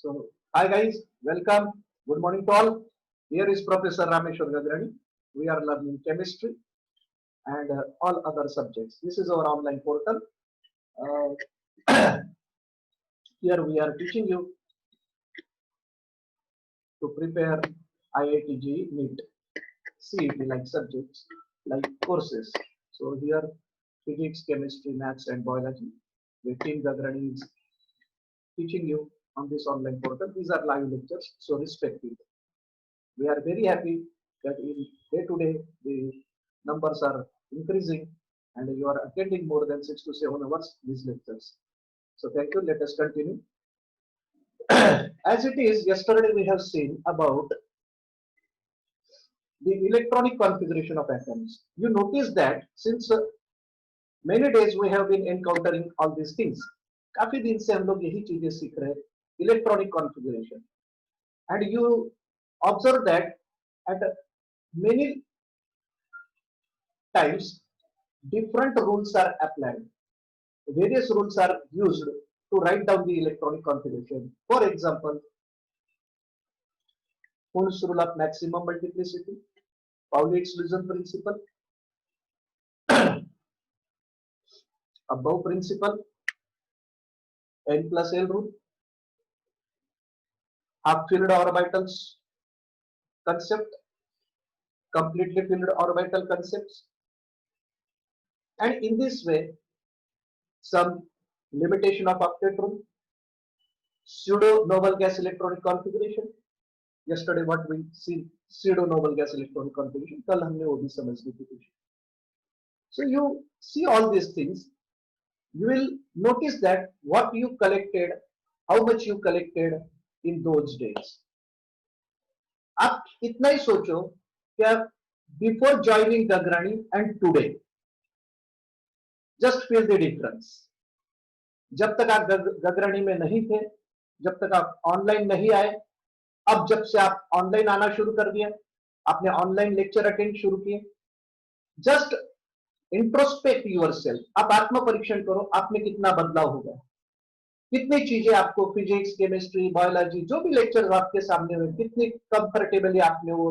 So, hi guys, welcome. Good morning to all. Here is Professor Rameshwar Gagrani. We are learning chemistry and all other subjects. This is our online portal. Uh, Here we are teaching you to prepare IIT JEE NEET, CET like subjects, like courses. So here, physics, chemistry, maths, and biology. The team Gagrani is teaching you on this online portal. These are live lectures, so respect it. We are very happy that in day to day the numbers are increasing and you are attending more than 6 to 7 hours these lectures. So thank you. Let us continue. As it is, yesterday we have seen about the electronic configuration of atoms. You notice that since many days we have been encountering all these things. काफी दिन से हम लोग यही चीजें सीख रहे हैं, electronic configuration. And you observe that at many times different rules are applied. Various rules are used to write down the electronic configuration. For example, Hund's rule of maximum multiplicity, Pauli-Exclusion principle, above principle, N plus L rule, half-filled orbitals concept, completely filled orbital concepts, and in this way, some limitation of octet rule, pseudo noble gas electronic configuration. Yesterday, what we see pseudo noble gas electronic configuration. कल हमने वो भी समझ ली थी. So you see all these things. You will notice that what you collected, how much you collected in those days. आप इतना ही सोचो कि before joining Gagrani and today, just feel the difference. जब तक आप गगरानी में नहीं थे, जब तक आप ऑनलाइन नहीं आए, अब जब से आप ऑनलाइन आना शुरू कर दिया, आपने ऑनलाइन लेक्चर अटेंड शुरू किए, जस्ट इंट्रोस्पेक्ट योरसेल्फ. आप आत्म परीक्षण करो, आप में कितना बदलाव हो गया, कितनी चीजें आपको फिजिक्स, केमिस्ट्री, बायोलॉजी जो भी लेक्चर आपके सामने हुए, कितनी कंफर्टेबली आपने वो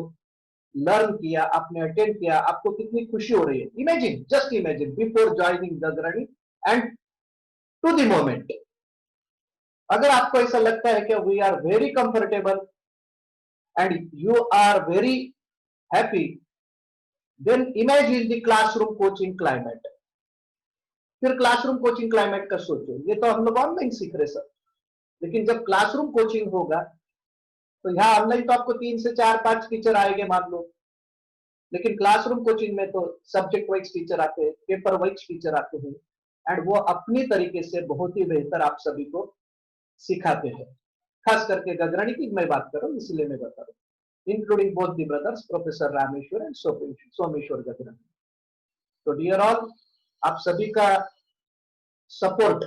लर्न किया, आपने अटेंड किया, आपको कितनी खुशी हो रही है. Imagine, just imagine before joining Gagrani and to the moment. अगर आपको ऐसा लगता है कि we are very comfortable and you are very happy, then imagine the classroom coaching climate. फिर क्लासरूम कोचिंग क्लाइमेट का सोचो. ये तो हम लोग ऑनलाइन सीख रहे सर, लेकिन जब क्लासरूम कोचिंग होगा तो यहाँ ऑनलाइन तो आपको 3 से 4 5 टीचर आएंगे मान लो, लेकिन क्लासरूम कोचिंग में तो सब्जेक्ट वाइज टीचर आते हैं, पेपर वाइज टीचर आते हैं, एंड वो अपनी तरीके से बहुत ही बेहतर आप सभी को सिखाते हैं. खास करके गगरानी की मैं बात कर रहा हूँ, इसलिए मैं बता रहा हूँ, including both the brothers professor Rameshwar and Someshwar Gagrani. तो डियर ऑल, आप सभी का सपोर्ट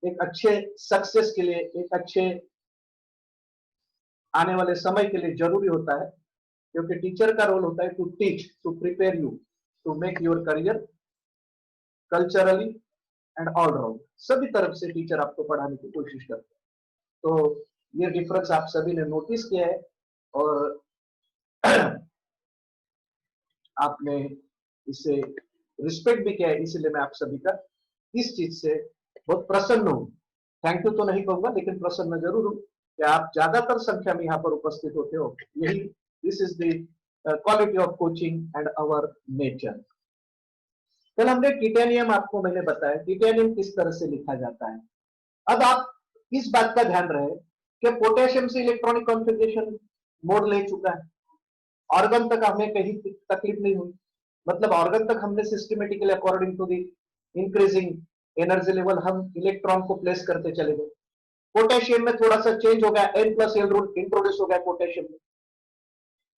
एक अच्छे सक्सेस के लिए, एक अच्छे आने वाले समय के लिए जरूरी होता है, क्योंकि टीचर का रोल होता है to teach, to prepare you to make your career culturally and all round. सभी तरफ से टीचर आपको पढ़ाने की कोशिश करते हैं. तो ये डिफरेंस आप सभी ने नोटिस किया है और आपने इसे रिस्पेक्ट भी किया है, इसलिए मैं आप सभी का इस चीज से बहुत प्रसन्न हूं. थैंक यू तो नहीं कहूंगा, लेकिन प्रसन्न जरूर हूं कि आप ज्यादातर संख्या में यहाँ पर उपस्थित होते हो. यही this is the quality of coaching and our nature. कल हमने टिटेनियम, आपको मैंने बताया टिटेनियम किस तरह से लिखा जाता है. अब आप इस बात का ध्यान रहे कि पोटेशियम से इलेक्ट्रॉनिक कॉन्फ़िगरेशन मोड ले चुका है, ऑर्गन तक हमें कहीं तकलीफ नहीं हुई. मतलब ऑर्गन तक हमने systematically according to the increasing energy level हम इलेक्ट्रॉन को प्लेस करते चले गए. पोटेशियम में थोड़ा सा चेंज हो गया, N plus L rule introduce हो गया पोटेशियम में.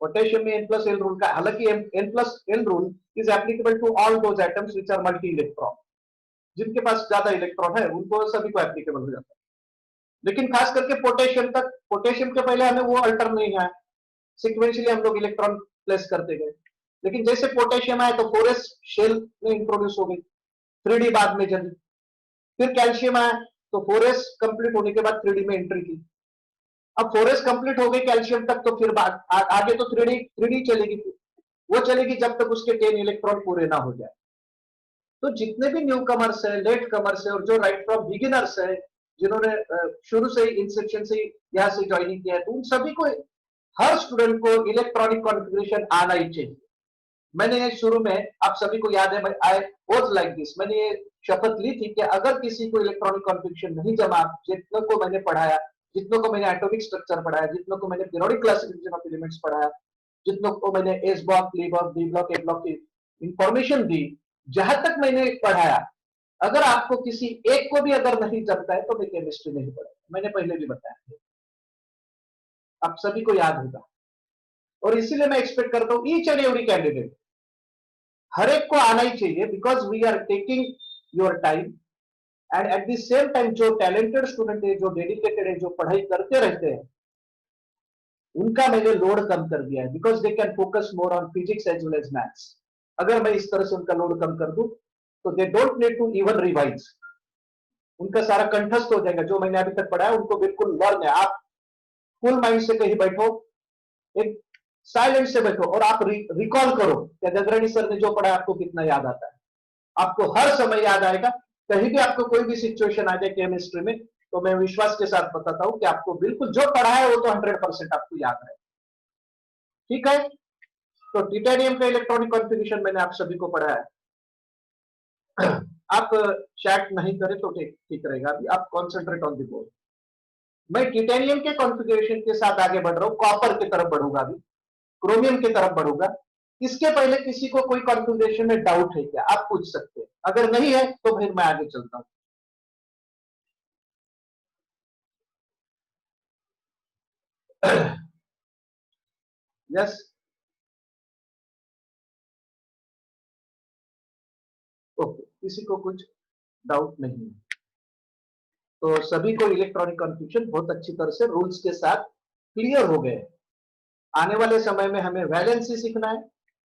पोटेशियम में N plus L रूल का, हालांकि N plus L rule is applicable to all those atoms which are multi electron. जिनके पास ज्यादा इलेक्ट्रॉन है उनको सभी को एप्लीकेबल हो जाता है. लेकिन खास करके पोटेशियम तक, पोटेशियम के पहले हमें वो अल्टर नहीं आया, सिक्वेंशियली हम लोग इलेक्ट्रॉन प्लेस करते गए. लेकिन जैसे पोटेशियम आया तो 4s शेल में इंट्रोड्यूस हो गई, 3D बाद में जल्दी. फिर कैल्शियम आया, तो 4S कंप्लीट होने के बाद 3D में एंट्री की। अब 4S कंप्लीट हो गई कैल्शियम तक, तो फिर आगे तो 3D चलेगी, वो चलेगी जब तक उसके 10 इलेक्ट्रॉन पूरे ना हो जाए। तो जितने भी न्यू कमर्स है, लेट कमर्स है, और जो राइट फ्रॉम बिगिनर्स है, जिन्होंने शुरू से ही इंसेप्शन से यहाँ से ज्वाइनिंग किया है, तो उन सभी को, हर स्टूडेंट को इलेक्ट्रॉनिक कॉन्फ़िगरेशन आना ही चाहिए। मैंने ये शुरू में, आप सभी को याद है, आई वाज लाइक दिस, मैंने ये शपथ ली थी कि अगर किसी को इलेक्ट्रॉनिक कॉन्फ़िगरेशन नहीं जमा, जितनों को मैंने पढ़ाया, जितनों को मैंने एटॉमिक स्ट्रक्चर पढ़ाया, जितनों को मैंने पीरियोडिक क्लासिफिकेशन ऑफ एलिमेंट्स पढ़ाया, जितनों को मैंने S block, P block, D block, A block की इंफॉर्मेशन दी, जहां तक मैंने पढ़ाया, अगर आपको किसी एक को भी अगर नहीं जमता है तो मैं केमिस्ट्री नहीं पढ़ा, मैंने पहले भी बताया, आप सभी को याद होगा। और इसीलिए मैं एक्सपेक्ट करता हूं ईच एंड एवरी कैंडिडेट, हर एक को आना ही चाहिए, because we are taking your time, and at the same time जो टैलेंटेड स्टूडेंट है, जो डेडिकेटेड है, जो पढ़ाई करते रहते हैं, उनका मैंने लोड कम कर दिया है, because they can focus more on physics as well as maths. अगर मैं इस तरह से उनका लोड कम कर दूं, तो they don't need to even revise, उनका सारा कंठस्थ हो जाएगा, जो मैंने अभी तक पढ़ा है उनको बिल्कुल लर्न है। आप फुल माइंड से कहीं बैठो, एक साइलेंट से बैठो, और आप रिकॉल करो कि गगरानी सर ने जो पढ़ा आपको कितना याद आता है, आपको हर समय याद आएगा। कहीं भी आपको कोई भी सिचुएशन आ जाए केमिस्ट्री में, तो मैं विश्वास के साथ बताता हूं कि आपको बिल्कुल जो पढ़ा है वो तो 100% आपको याद है। ठीक है, तो टिटेनियम का इलेक्ट्रॉनिक कॉन्फ़िगरेशन मैंने आप सभी को पढ़ाया है। आप चैट नहीं करें तो ठीक ठीक रहेगा, अभी आप कॉन्सेंट्रेट ऑन द बोर्ड। मैं टिटेनियम के कॉन्फ़िगरेशन के साथ आगे बढ़ रहा हूं, कॉपर की तरफ बढ़ूंगा, अभी क्रोमियम की तरफ बढ़ूंगा। इसके पहले किसी को कोई कॉन्फ़िगरेशन में डाउट है क्या, आप पूछ सकते हैं, अगर नहीं है तो फिर मैं आगे चलता हूं। यस, ओके, किसी को कुछ डाउट नहीं है, तो सभी को इलेक्ट्रॉनिक कॉन्फ़िगरेशन बहुत अच्छी तरह से रूल्स के साथ क्लियर हो गए। आने वाले समय में हमें वैलेंसी सीखना है,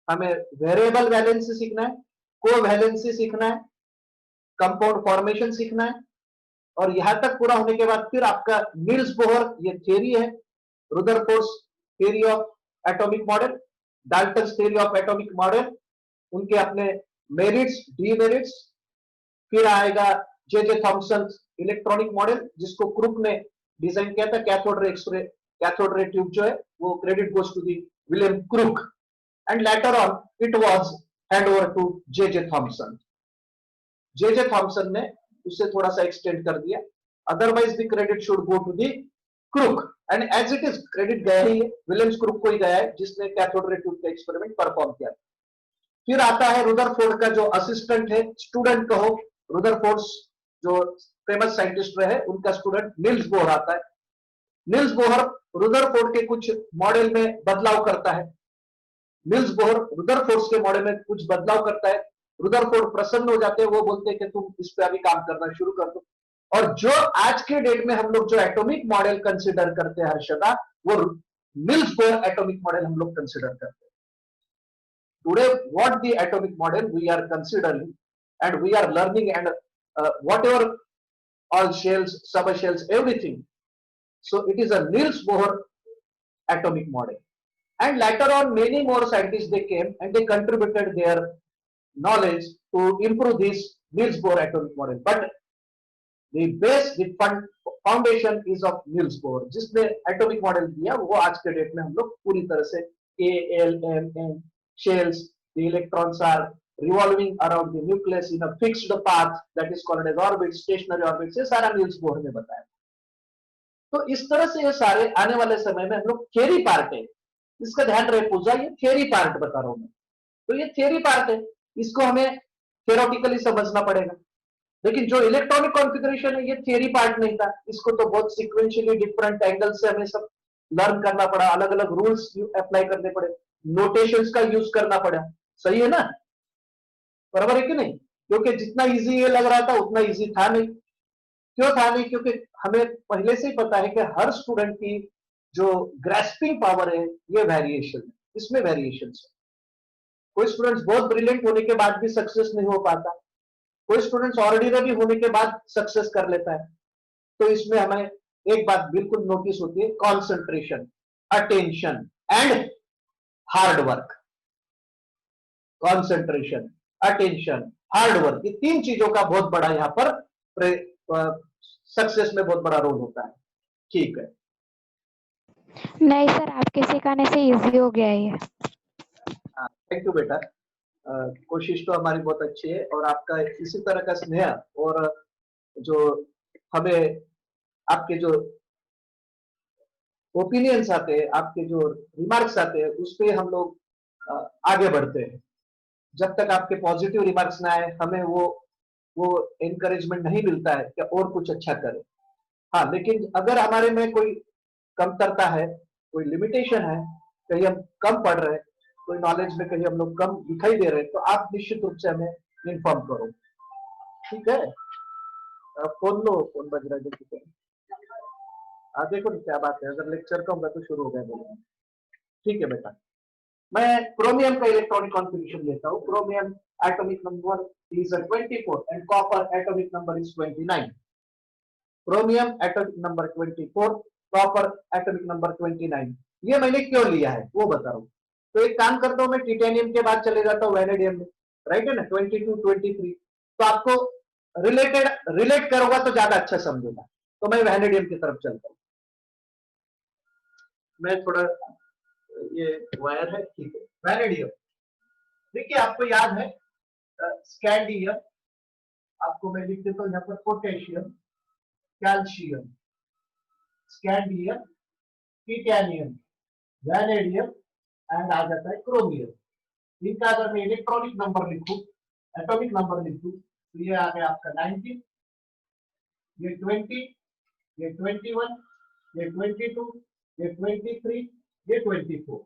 हमें वेरिएबल वैलेंसी सीखना है, को वैलेंसी सीखना है, कंपाउंड फॉर्मेशन सीखना है, और यहां तक पूरा होने के बाद फिर आपका नील्स बोहर, ये थियरी है, Rutherford theory of atomic model, Dalton theory of atomic model, उनके अपने मेरिट्स, डीमेरिट्स, फिर आएगा जे जे थॉमसन इलेक्ट्रॉनिक मॉडल, जिसको क्रुक ने डिजाइन किया था, cathode ray x ray, cathode ray tube जो है वो credit goes to the William Crook, and later on it was hand over to J J Thomson. J J Thomson ने उसे थोड़ा सा एक्सटेंड कर दिया, otherwise the credit should go to the Crook, and as it is credit गया ही है, Williams crook को ही गया है, जिसने कैथोड रे ट्यूब का एक्सपेरिमेंट परफॉर्म किया। फिर आता है रुदरफोर्ड का जो असिस्टेंट है, स्टूडेंट कहो, रुदरफोर्ड जो फेमस साइंटिस्ट रहे, उनका स्टूडेंट नील्स बोहर आता है। नील्स बोहर रुदरफोर्ड के कुछ मॉडल में बदलाव करता है, नील्स बोहर रुदरफोर्ड के मॉडल में कुछ बदलाव करता है, रुदरफोर्ड प्रसन्न हो जाते हैं, वो बोलते हैं कि तुम इस पे अभी काम करना शुरू कर दो। और जो आज के डेट में हम लोग जो एटॉमिक मॉडल कंसिडर करते हैं हर्षदा, वो नील्स बोहर एटॉमिक मॉडल हम लोग कंसिडर करते हैं। Today, what the atomic model we are considering and we are learning, and whatever all shells, subshells, everything. So it is a Niels Bohr atomic model. And later on, many more scientists they came and they contributed their knowledge to improve this Niels Bohr atomic model. But the base, the foundation is of Niels Bohr. जिसने atomic model दिया, वो आज के date में हम लोग पूरी तरह से ALMM shells, the electrons are revolving around the nucleus in a fixed path that is called as orbit, stationary orbits, ये सारा नील्स बोहर ने बताया। तो इस तरह से ये सारे आने वाले समय में हम लोग थियरी पार्ट है, इसका ध्यान रहे पूजा, ये थियरी पार्ट बता रहा हूं मैं, तो ये थियरी पार्ट है, इसको हमें थियोरेटिकली समझना पड़ेगा। लेकिन जो इलेक्ट्रॉनिक कॉन्फ़िगरेशन है, ये थियरी पार्ट नहीं था, इसको तो बहुत सीक्वेंशियली डिफरेंट एंगल से हमें सब लर्न करना पड़ा, अलग अलग रूल्स अप्लाई करने पड़े, नोटेशंस का यूज करना पड़ा। सही है ना, बराबर है कि नहीं? क्योंकि जितना इजी ये लग रहा था उतना इजी था नहीं। क्यों था नहीं? क्योंकि हमें पहले से ही पता है कि हर स्टूडेंट की जो ग्रेस्पिंग पावर है, ये वेरिएशन है, इसमें वेरिएशन है। कोई स्टूडेंट्स बहुत ब्रिलियंट होने के बाद भी सक्सेस नहीं हो पाता, कोई स्टूडेंट्स ऑर्डिनरी होने के बाद सक्सेस कर लेता है, तो इसमें हमें एक बात बिल्कुल नोटिस होती है, concentration, attention and hard work. Concentration, attention, hard work, ये तीन चीजों का बहुत बड़ा यहाँ पर सक्सेस में बहुत बड़ा रोल होता है। ठीक है, नहीं सर, आपके सिखाने से इजी हो गया ये। थैंक यू बेटा। कोशिश तो हमारी बहुत अच्छी है और आपका इसी तरह का स्नेह और जो हमें आपके जो ओपिनियंस आते हैं, आपके जो रिमार्क्स आते हैं, उस पे हम लोग आगे बढ़ते हैं। जब तक आपके पॉजिटिव रिमार्क्स ना आए, हमें वो एनकरेजमेंट नहीं मिलता है कि और कुछ अच्छा करें। हाँ, लेकिन अगर हमारे में कोई कमतरता है, कोई लिमिटेशन है, कहीं हम कम पढ़ रहे हैं, कोई नॉलेज में कहीं हम लोग कम दिखाई दे रहे हैं, तो आप निश्चित रूप से हमें इन्फॉर्म करो। ठीक है, फोन लो, फोन बज रहा है जल्दी करो। देखो क्या बात है, अगर लेक्चर का होगा तो शुरू हो गया बोलेंगे। ठीक है बेटा, मैं क्रोमियम का इलेक्ट्रॉनिक कॉन्फ़िगरेशन लेता हूँ। Chromium atomic number is 24 and copper atomic number is 29। Chromium atomic number 24, copper atomic number 29। ये मैंने क्यों लिया है वो बता रहा हूँ। तो एक काम करता हूँ, मैं टिटेनियम के बाद चले जाता हूँ वैनेडियम में, राइट है ना, 22, 23। तो आपको रिलेट करूंगा तो ज्यादा अच्छा समझेगा। तो मैं वैनेडियम की तरफ चलता हूँ। मैं थोड़ा, ये वायर है, ठीक है। वैनेडियम, देखिए आपको याद है स्कैंडियम, आपको मैं लिख देता हूँ यहाँ पर potassium, calcium, scandium, titanium, vanadium and आ जाता है क्रोमियम। इनका अगर मैं इलेक्ट्रॉनिक नंबर लिखूं, एटॉमिक नंबर लिखूं, तो ये आ गया आपका 19, ये 20, ये 21, ये 22, ये 23, ये 24।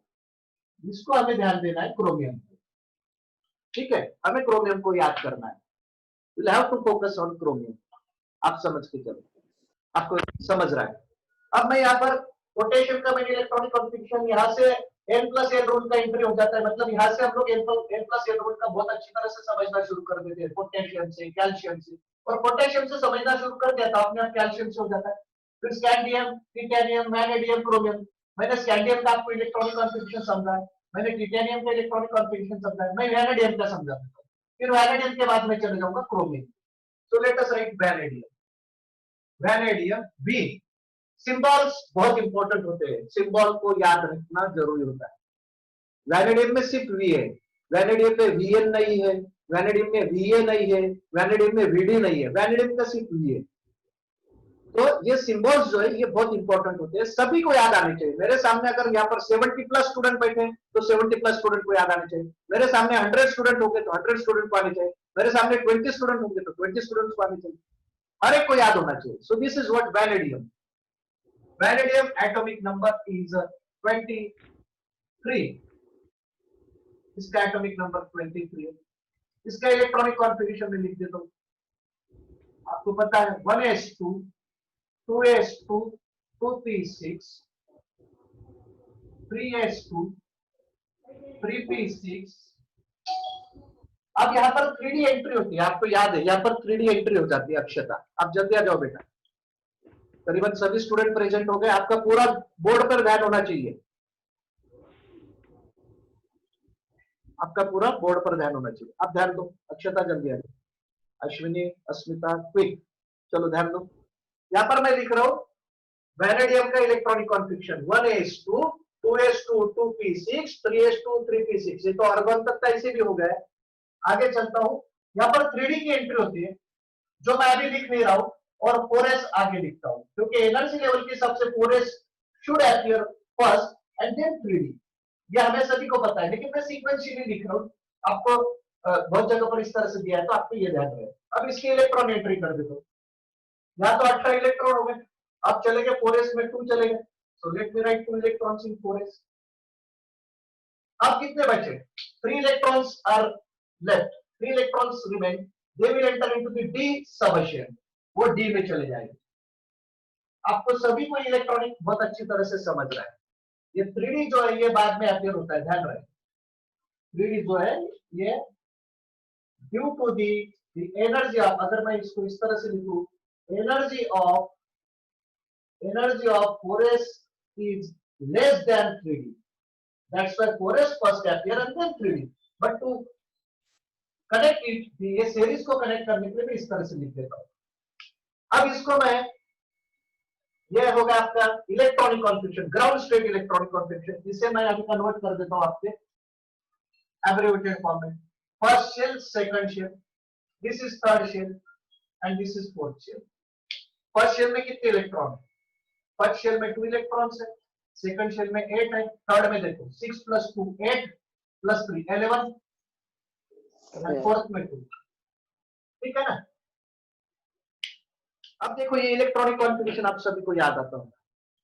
इसको हमें ध्यान देना है क्रोमियम को। ठीक है, हमें क्रोमियम को याद करना है। We'll have to focus on chromium। आप समझ के चलो, आपको समझ रहा है। अब मैं यहाँ पर पोटेशियम का मैंने इलेक्ट्रॉनिक कॉन्फ़िगरेशन, यहाँ से n+n रूल का एंट्री हो जाता है। मतलब यहाँ से हम लोग n+n रूल का बहुत अच्छी तरह से समझना शुरू कर देते हैं, पोटेशियम से, कैल्शियम से। और पोटेशियम से समझना शुरू कर दिया तो अपने आप कैल्शियम से हो जाता है। फिर स्कैंडियम, टिटेनियम, वैनेडियम, क्रोमियम। मैंने स्कैंडियम का आपको इलेक्ट्रॉनिक कॉन्फ़िगरेशन समझा, मैंने टिटेनियम का इलेक्ट्रॉनिक कॉन्फ़िगरेशन समझा, मैं वैनेडियम का समझा। फिर वैनेडियम के बाद मैं चले जाऊंगा chromium. So let us write vanadium. Vanadium V. Symbols बहुत इंपॉर्टेंट होते हैं, सिंबल को याद रखना जरूरी होता है। वैनेडियम में सिर्फ वी है, वैनेडियम में वीएन नहीं है, वैनेडियम में वीए नहीं है, वैनेडियम में वीडी नहीं है, वैनेडियम का सिर्फ वी है। तो ये सिंबल्स जो है ये बहुत इंपॉर्टेंट होते हैं, सभी को याद आने चाहिए। मेरे सामने अगर यहाँ पर 70+ स्टूडेंट बैठे हैं तो 70+ स्टूडेंट को याद आने चाहिए। मेरे सामने 100 स्टूडेंट होंगे तो 100 स्टूडेंट को आने चाहिए। मेरे सामने 20 स्टूडेंट होंगे तो 20 स्टूडेंट्स को आने चाहिए। हर एक को याद होना चाहिए। So this is what vanadium. Vanadium atomic number is 23। इसका एटॉमिक नंबर 23 है। इसका इलेक्ट्रॉनिक कॉन्फ़िगरेशन में लिख देता हूं। आपको पता है 1s2, 2s2, 2p6, 3s2, 3p6। अब यहाँ पर 3D एंट्री होती है, आपको याद है यहाँ पर 3D एंट्री हो जाती है। अक्षता, आप जल्दी आ जाओ बेटा। करीबन सभी स्टूडेंट प्रेजेंट हो गए, आपका पूरा बोर्ड पर ध्यान होना चाहिए। आपका पूरा बोर्ड पर ध्यान होना चाहिए। आप ध्यान दो, अक्षता जल्दी आ जाओ, अश्विनी, अस्मिता, क्विक, चलो ध्यान दो। यहाँ पर मैं लिख रहा हूं वैनेडियम का electronic configuration 1s2, 2s2, 2p6, 3s2, 3p6। ये तो अर्गन तक का ऐसे भी हो गया है। आगे चलता हूं, यहाँ पर 3D की एंट्री होती है जो मैं अभी लिख नहीं रहा हूं, और 4s आगे लिखता हूं क्योंकि एनर्जी लेवल के हिसाब से 4s should appear first and then 3D। ये हमें सभी को पता है, लेकिन मैं सीक्वेंशियली लिख रहा हूँ। आपको बहुत जगह पर इस तरह से दिया है तो आपको ये ध्यान रहे। अब इसकी इलेक्ट्रॉन एंट्री कर देता हूँ। यहाँ तो 18 इलेक्ट्रॉन हो गए। अब चलेंगे 4s में 2 चलेंगे। So let me write 2 electrons in 4s। अब कितने बचे? 3 electrons are left, 3 electrons remain. They will enter into the D subshell, वो डी में चले जाएंगे। आपको सभी को इलेक्ट्रॉनिक बहुत अच्छी तरह से समझ रहा है। ये 3D जो है ये बाद में अपीयर होता है, ध्यान रहे। 3D जो है ये due to the energy of, अगर मैं इसको इस तरह से लिखूं, energy of energy of 4s is less than 3d. That's why 4s first appear and then 3d. But to connect it, ये series को connect करने के लिए मैं इस तरह से लिख देता हूं। अब इसको मैं, ये हो गया आपका electronic configuration, ground state electronic configuration. इसे मैं अभी कन्वर्ट कर देता हूं आपके abbreviated form में। First shell, second shell, this is third shell and this is fourth shell. First shell में कितने इलेक्ट्रॉन है? फर्स्ट शेल में 2 इलेक्ट्रॉन्स है, सेकंड शेल में 8 है, थर्ड में देखो 6 + 2 8 + 3 11 और फोर्थ में 2। ठीक है ना? अब देखो ये इलेक्ट्रॉनिक कॉन्फ़िगरेशन आप सभी को याद आता होगा,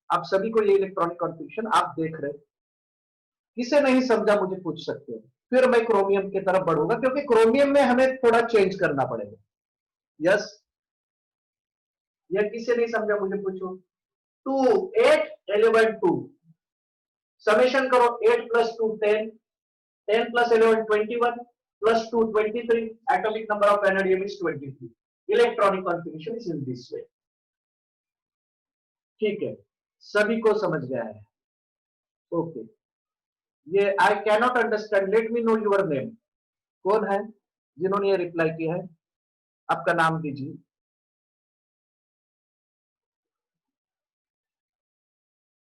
आप सभी को ये इलेक्ट्रॉनिक कॉन्फ़िगरेशन आप देख रहे, किसे नहीं समझा मुझे पूछ सकते हो। फिर मैं क्रोमियम की तरफ बढ़ूंगा क्योंकि क्रोमियम में हमें थोड़ा चेंज करना पड़ेगा। यस, ये किसे नहीं समझा मुझे पूछो। 2 8 11 2 समेशन करो, 8 + 2 10 10 + 11 21 + 2 23, atomic number of vanadium is 23। Electronic configuration is in this way. ठीक है, सभी को समझ गया है? ओके, ये I cannot understand, let me know your name. कौन है जिन्होंने ये रिप्लाई किया है? आपका नाम दीजिए।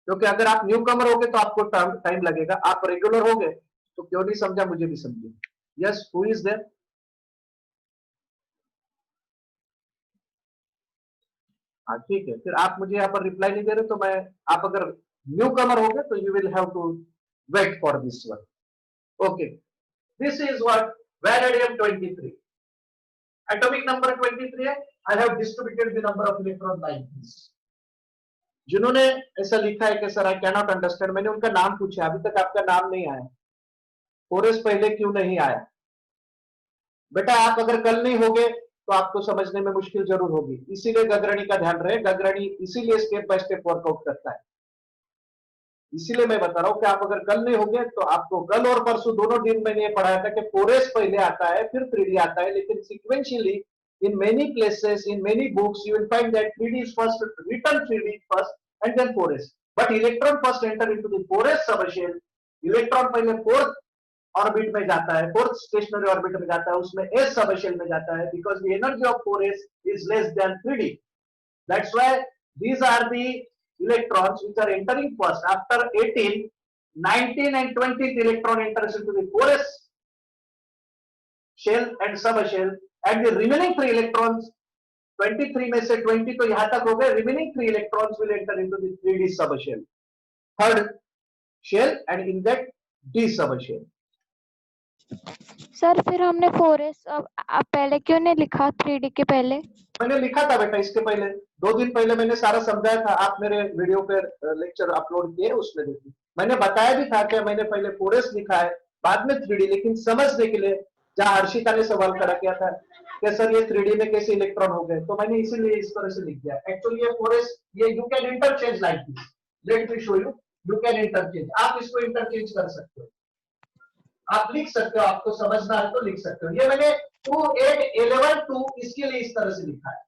क्योंकि अगर आप न्यू कमर होगे तो आपको टाइम लगेगा, आप रेगुलर होगे तो क्यों नहीं समझा मुझे भी समझिए। Yes, who is there? हाँ ठीक है, फिर आप मुझे यहाँ पर रिप्लाई नहीं दे रहे तो मैं, आप अगर न्यू कमर होगे तो you will have to wait for this one. Okay, this is what vanadium 23, atomic number 23 है। I have distributed the number of electron like this. जिन्होंने ऐसा लिखा है कि सर आई कैनॉट अंडरस्टैंड, मैंने उनका नाम पूछा, अभी तक आपका नाम नहीं आया। 4s पहले क्यों नहीं आया? बेटा आप अगर कल नहीं होगे तो आपको समझने में मुश्किल जरूर होगी, इसीलिए गगरणी का ध्यान रहे। गगरणी इसीलिए स्टेप बाय स्टेप वर्कआउट करता है, इसीलिए मैं बता रहा हूं कि आप अगर कल नहीं होंगे तो आपको, कल और परसों दोनों दिन मैंने ये पढ़ाया था कि 4s पहले आता है फिर 3d आता है, लेकिन sequentially in many places, in many books, you will find that 3d is first written, 3d first and then 4s, but electron first enter into the 4s subshell। Electron पहले fourth orbit में जाता है, fourth stationery orbit में जाता है, उसमें s subshell में जाता है, because the energy of 4s is less than 3d। That's why these are the electrons which are entering first after 18 19 and 20th electron enters into the 4s shell and subshell, and the remaining 3 electrons, 23 में से 20 तो यहां तक हो गए, remaining 3 electrons will enter into the 3d subshell, third shell, and in that d subshell। Sir फिर हमने 4s अब पहले क्यों नहीं लिखा 3d के पहले? मैंने लिखा था बेटा, इसके पहले 2 दिन पहले मैंने सारा समझाया था, आप मेरे वीडियो पे लेक्चर अपलोड किए उसमें देखिए, मैंने बताया भी था कि मैंने पहले 4s लिखा है बाद में 3d, लेकिन समझने के लिए जहां हर्षिता ने सवाल खड़ा किया था कि सर ये 3d में कैसे इलेक्ट्रॉन हो गए, तो मैंने इसीलिए इस तरह से लिख दिया। एक्चुअली ये 4s, ये you can interchange like this, let me show you, you can interchange, आप इसको इंटरचेंज कर सकते हो, आप लिख सकते हो, आपको समझना है तो लिख सकते हो। ये मैंने 2 8 11 2 इसके लिए इस तरह से लिखा है,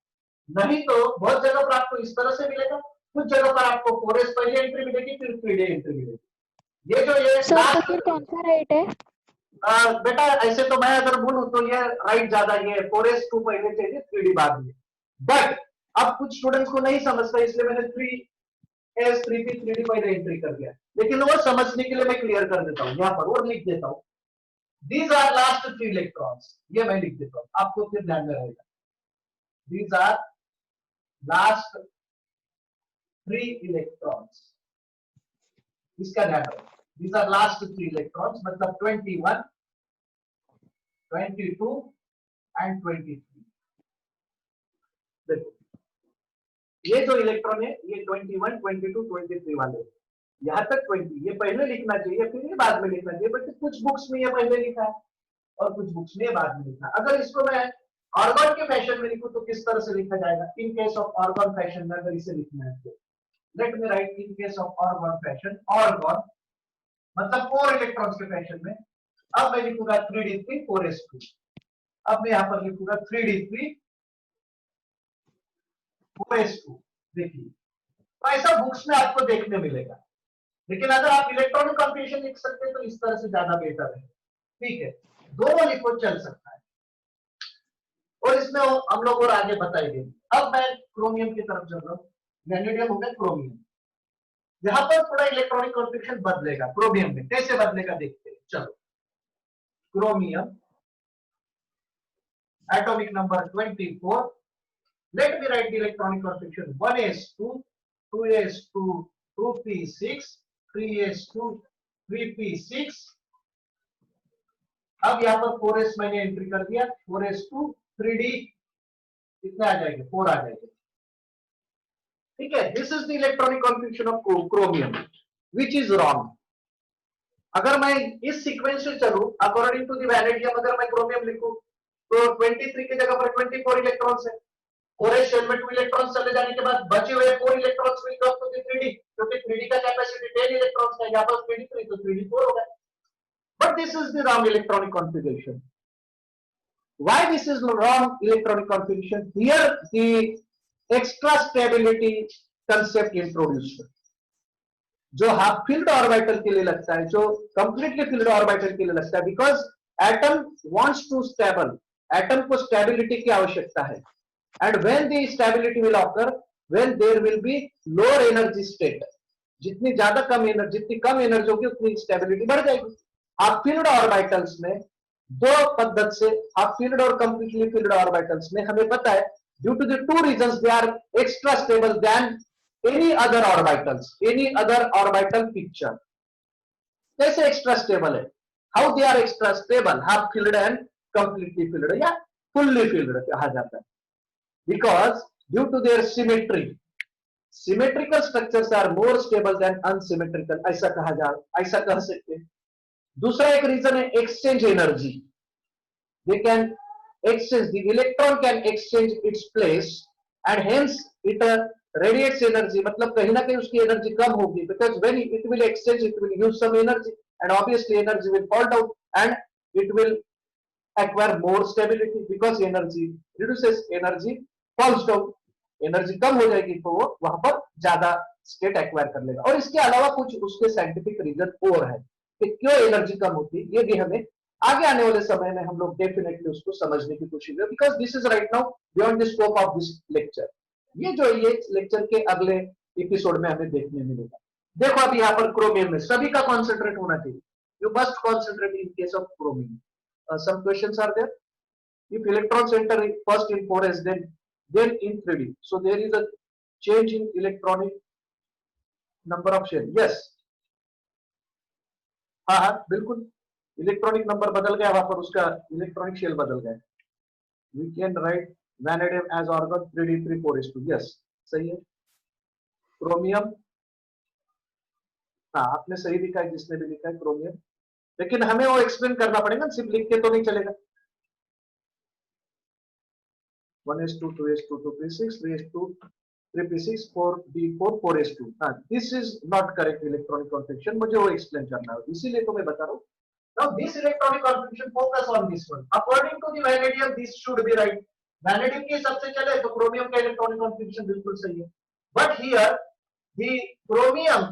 नहीं तो बहुत जगह पर आपको इस तरह से मिलेगा, कुछ जगह पर आपको 4s पहले एंट्री मिलेगी फिर 3d एंट्री मिलेगी। ये जो ये सर तो फिर कौन सा राइट है? बेटा ऐसे तो मैं अगर बोलूं तो ये राइट ज्यादा, ये 4s 2 पहले चाहिए 3d बाद में, बट अब कुछ स्टूडेंट्स को नहीं समझता इसलिए मैंने 3s 3p 3d पहले एंट्री कर दिया, लेकिन वो समझने के लिए मैं क्लियर कर देता हूं यहाँ पर और लिख देता हूं, these are last 3 electrons, ये मैं लिख देता हूं, आपको फिर ध्यान में रहेगा, these are last 3 electrons, इसका ध्यान रखो, these are last 3 electrons, मतलब 21 22 and 23। देखो ये जो इलेक्ट्रॉन है ये 21 22 23 वाले, यहां तक 20 ये पहले लिखना चाहिए फिर ये बाद में लिखना चाहिए, बट कुछ बुक्स में ये पहले लिखा है और कुछ बुक्स में बाद में लिखा। अगर इसको मैं ऑर्गन के फैशन में लिखूं तो किस तरह से लिखा जाएगा? इन केस ऑफ ऑर्गन फैशन में अगर इसे लिखना है तो late me right in case of organ fashion, organ मतलब 4 इलेक्ट्रॉन्स के फैशन में। अब मैं लिखूंगा 3d3 4s2, अब मैं यहां पर लिखूंगा 3d3 4s2। देखिए तो ऐसा बुक्स में आपको देखने मिलेगा, लेकिन अगर आप इलेक्ट्रॉनिक कॉन्फ़िगरेशन लिख सकते हैं तो इस तरह से ज्यादा बेटर है। ठीक है, दोनों लिखो चल सकता है, और इसमें हम लोग और आगे बताएंगे। अब मैं क्रोमियम की तरफ चल रहा हूं, वैनेडियम हो गया क्रोमियम। यहां पर थोड़ा इलेक्ट्रॉनिक कॉन्फ़िगरेशन बदलेगा क्रोमियम में, कैसे बदलेगा देखते हैं। चलो, chromium atomic number 24. Let me write the electronic configuration. 1s2, 2s2, 2p6, 3s2, 3p6. अब यहां पर 4s मैंने एंट्री कर दिया, 4s2, 3d कितने आ जाएंगे, 4 आ जाएंगे। ठीक है, this is the electronic configuration of chromium, which is wrong. अगर मैं इस सीक्वेंस से चलूं अकॉर्डिंग टू द वैनेडियम, अगर मैं क्रोमियम लिखूं तो 23 की जगह पर 24 इलेक्ट्रॉन्स है। 4s शेल में 2 इलेक्ट्रॉन्स चले जाने के बाद बचे हुए 4 electrons will drop to the 3d, क्योंकि 3d का कैपेसिटी 10 इलेक्ट्रॉन्स का, यहां पर 23 तो 3d 4 होगा। But this is the wrong electronic configuration. Why this is wrong electronic configuration? Here the extra stability concept introduced, जो हाफ फील्ड ऑर्बिटल के लिए लगता है, जो कंप्लीटली फील्ड ऑर्बिटल के लिए लगता है, because atom wants to stable, atom को स्टेबिलिटी की आवश्यकता है। And when the stability will occur when there will be lower energy state, जितनी ज्यादा कम एनर्जी, जितनी कम एनर्जी होगी उतनी स्टेबिलिटी बढ़ जाएगी। हाफ फील्ड ऑर्बिटल्स में दो पद्धति से, हाफ फील्ड और कंप्लीटली फील्ड ऑर्बिटल्स में हमें पता है, due to the two reasons they are extra stable than any other orbitals, any other orbital picture. कैसे एक्स्ट्रा स्टेबल है, how they are extra stable, half filled and completely filled या fully filled कहा जाता है, because due to their symmetry, symmetrical structures are more stable than unsymmetrical, ऐसा कह सकते हैं। दूसरा एक रीजन है exchange energy, they can exchange, the electron can exchange its place and hence it radiates energy, मतलब कहीं ना कहीं उसकी एनर्जी कम होगी, because when it will exchange it will use some energy and obviously energy will fall down and it will acquire more stability because energy reduces, energy falls down, energy कम हो जाएगी तो वो वहां पर ज्यादा स्टेट एक्वायर कर लेगा। और इसके अलावा कुछ उसके साइंटिफिक रीजन और है कि क्यों एनर्जी कम होती है, ये भी हमें आगे आने वाले समय में हम लोग डेफिनेटली उसको समझने की कोशिश करें, because this is right now beyond the scope of this lecture. ये लेक्चर के अगले एपिसोड में हमें देखने मिलेगा। देखो अभी यहाँ पर क्रोमियम में सभी का कॉन्सेंट्रेट होना चाहिए, you must concentrate in case of chromium. Some questions are there, if electrons enter first in 4s then in 3d, so there is a change in electronic number of shell, yes, हाँ बिल्कुल, electronic number बदल गया, वहां पर उसका electronic shell बदल गया। We can write vanadium as argon 3d3 4s2, yes सही है। क्रोमियम, हाँ आपने सही लिखा है जिसने भी लिखा है क्रोमियम, लेकिन हमें वो एक्सप्लेन करना पड़ेगा, सिर्फ लिख के तो नहीं चलेगा। 1s2 2s2 2p6 3s2 3p6 4d4 4s2, हाँ this is not correct electronic configuration, मुझे वो एक्सप्लेन करना है, इसीलिए तो मैं बता रहा हूँ। Now this electronic configuration, focus on this one. According to the vanadium, this should be right. Vanadium के हिसाब से चले तो क्रोमियम का इलेक्ट्रॉनिक कॉन्फ़िगरेशन बिल्कुल सही है, but here the chromium